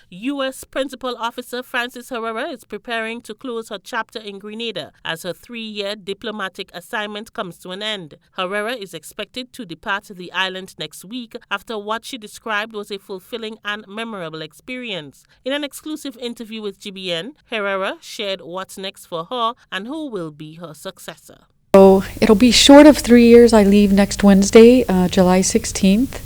U.S. Principal Officer Frances Herrera is preparing to close her chapter in Grenada as her 3-year diplomatic assignment comes to an end. Herrera is expected to depart the island next week after what she described was a fulfilling and memorable experience. In an exclusive interview with GBN, Herrera shared what's next for her and who will be her successor. So it'll be short of 3 years. I leave next Wednesday, July 16th.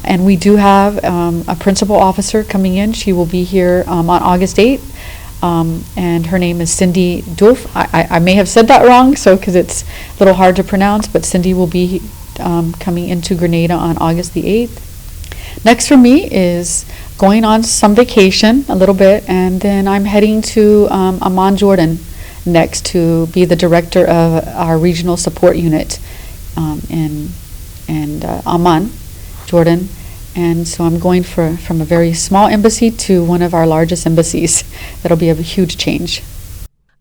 And we do have a principal officer coming in. She will be here on August 8th. And her name is Cindy Doof. I may have said that wrong, because it's a little hard to pronounce, but Cindy will be coming into Grenada on August the 8th. Next for me is going on some vacation a little bit, and then I'm heading to Amman, Jordan next to be the director of our regional support unit in Amman, Jordan. And so I'm going from a very small embassy to one of our largest embassies. That'll be a huge change.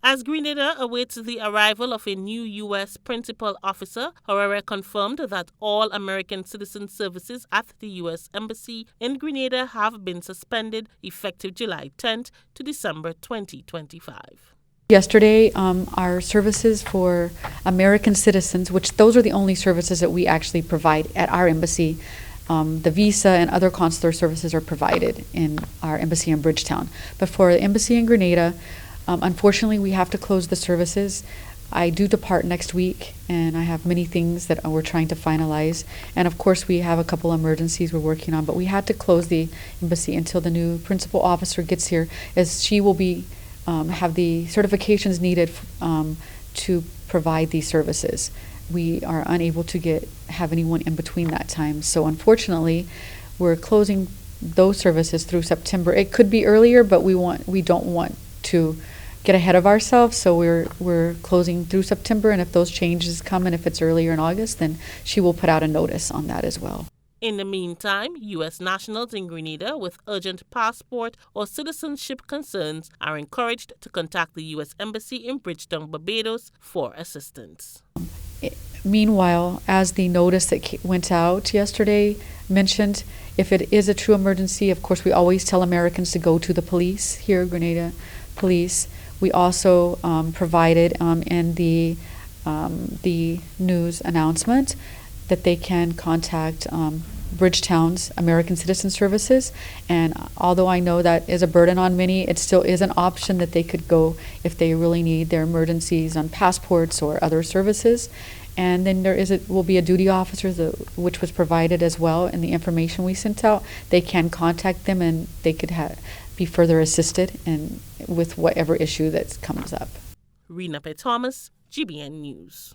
As Grenada awaits the arrival of a new U.S. principal officer, Herrera confirmed that all American citizen services at the U.S. Embassy in Grenada have been suspended effective July 10th to December 2025. Yesterday, our services for American citizens, which those are the only services that we actually provide at our embassy, the visa and other consular services are provided in our embassy in Bridgetown. But for the embassy in Grenada, unfortunately, we have to close the services. I do depart next week, and I have many things that we're trying to finalize. And of course, we have a couple emergencies we're working on, but we had to close the embassy until the new principal officer gets here, as she will be have the certifications needed to provide these services. We are unable to have anyone in between that time. So unfortunately, we're closing those services through September. It could be earlier, but we don't want to get ahead of ourselves, so we're closing through September, and if those changes come and if it's earlier in August, then she will put out a notice on that as well. In the meantime, U.S. nationals in Grenada with urgent passport or citizenship concerns are encouraged to contact the U.S. Embassy in Bridgetown, Barbados for assistance. Meanwhile, as the notice that went out yesterday mentioned, if it is a true emergency, of course, we always tell Americans to go to the police here, Grenada Police. We also provided in the news announcement that they can contact Bridgetown's American Citizen Services, and although I know that is a burden on many, it still is an option that they could go if they really need their emergencies on passports or other services. And then will be a duty officer which was provided as well in the information we sent out. They can contact them, and they could be further assisted with whatever issue that comes up. Rena P. Thomas, GBN News.